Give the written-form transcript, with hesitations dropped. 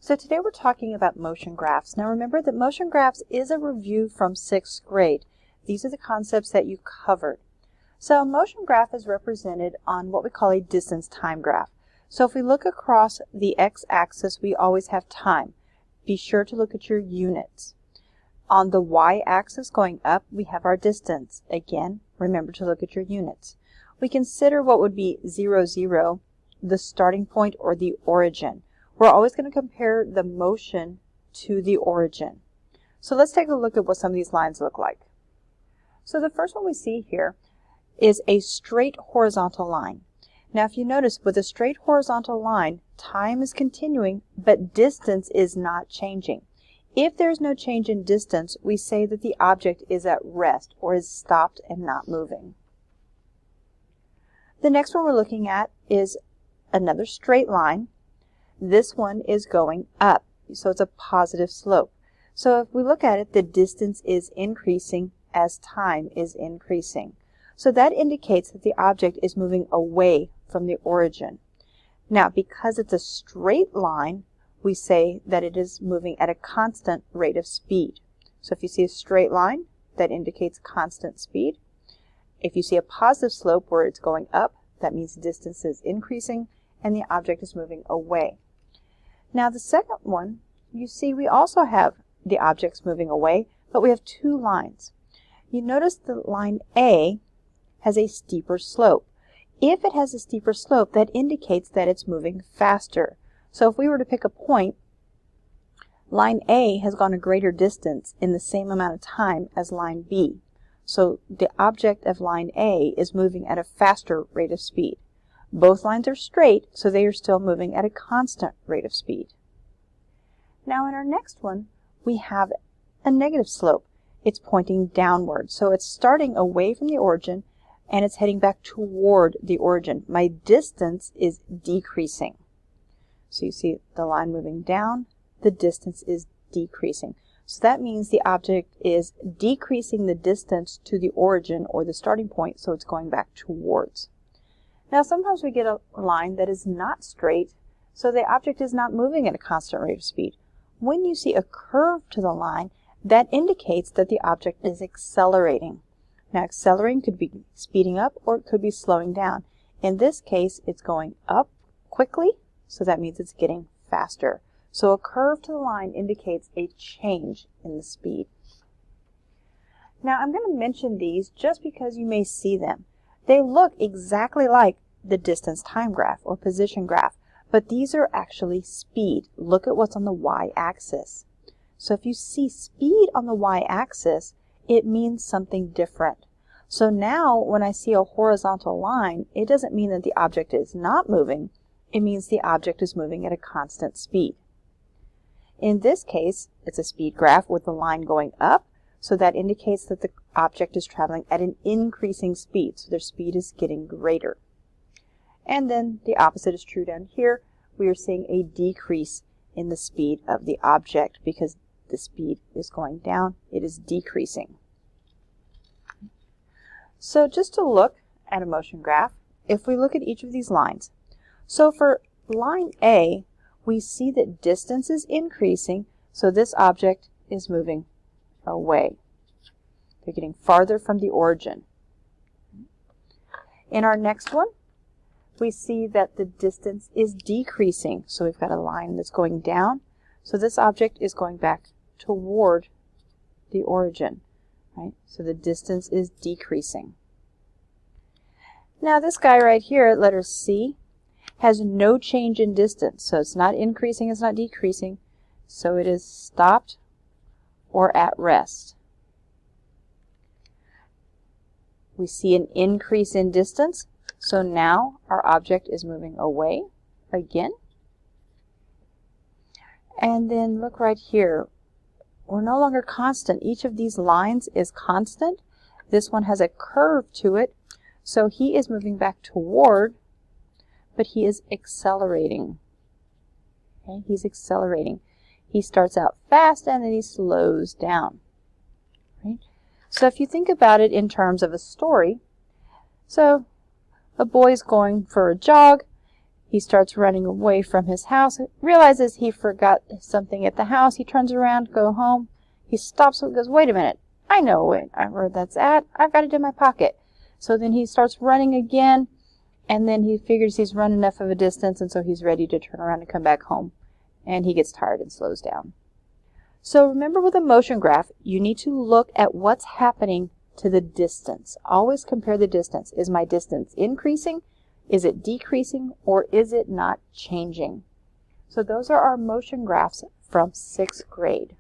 So today we're talking about motion graphs. Now remember that motion graphs is a review from 6th grade. These are the concepts that you covered. So a motion graph is represented on what we call a distance time graph. So if we look across the x-axis, we always have time. Be sure to look at your units. On the y-axis going up, we have our distance. Again, remember to look at your units. We consider what would be 0, 0, the starting point or the origin. We're always going to compare the motion to the origin. So let's take a look at what some of these lines look like. So the first one we see here is a straight horizontal line. Now if you notice, with a straight horizontal line, time is continuing, but distance is not changing. If there's no change in distance, we say that the object is at rest or is stopped and not moving. The next one we're looking at is another straight line. This one is going up, so it's a positive slope. So if we look at it, the distance is increasing as time is increasing. So that indicates that the object is moving away from the origin. Now, because it's a straight line, we say that it is moving at a constant rate of speed. So if you see a straight line, that indicates constant speed. If you see a positive slope where it's going up, that means the distance is increasing and the object is moving away. Now the second one, you see we also have the objects moving away, but we have two lines. You notice the line A has a steeper slope. If it has a steeper slope, that indicates that it's moving faster. So if we were to pick a point, line A has gone a greater distance in the same amount of time as line B. So the object of line A is moving at a faster rate of speed. Both lines are straight, so they are still moving at a constant rate of speed. Now in our next one, we have a negative slope. It's pointing downward, so it's starting away from the origin and it's heading back toward the origin. My distance is decreasing. So you see the line moving down, the distance is decreasing. So that means the object is decreasing the distance to the origin or the starting point, so it's going back towards. Now sometimes we get a line that is not straight, so the object is not moving at a constant rate of speed. When you see a curve to the line, that indicates that the object is accelerating. Now accelerating could be speeding up or it could be slowing down. In this case, it's going up quickly, so that means it's getting faster. So a curve to the line indicates a change in the speed. Now I'm going to mention these just because you may see them. They look exactly like the distance time graph or position graph, but these are actually speed. Look at what's on the y-axis. So if you see speed on the y-axis, it means something different. So now when I see a horizontal line, it doesn't mean that the object is not moving. It means the object is moving at a constant speed. In this case, it's a speed graph with the line going up, so that indicates that the object is traveling at an increasing speed, so their speed is getting greater. And then the opposite is true down here. We are seeing a decrease in the speed of the object because the speed is going down, it is decreasing. So just to look at a motion graph, if we look at each of these lines, so for line A, we see that distance is increasing, so this object is moving away. They're getting farther from the origin. In our next one, we see that the distance is decreasing. So we've got a line that's going down. So this object is going back toward the origin. Right? So the distance is decreasing. Now this guy right here, letter C, has no change in distance. So it's not increasing, it's not decreasing. So it is stopped or at rest. We see an increase in distance, so now our object is moving away again. And then look right here, we're no longer constant. Each of these lines is constant. This one has a curve to it, so he is moving back toward, but he is accelerating. Okay, he's accelerating. He starts out fast and then he slows down. Right? So if you think about it in terms of a story, so a boy's going for a jog, He starts running away from his house, realizes he forgot something at the house. He turns around, go home. He stops and goes, wait a minute, I know where that's at. I've got it in my pocket. So then he starts running again, and then he figures he's run enough of a distance, and so he's ready to turn around and come back home. And he gets tired and slows down. So remember, with a motion graph, you need to look at what's happening to the distance. Always compare the distance. Is my distance increasing? Is it decreasing? Or is it not changing? So those are our motion graphs from 6th grade.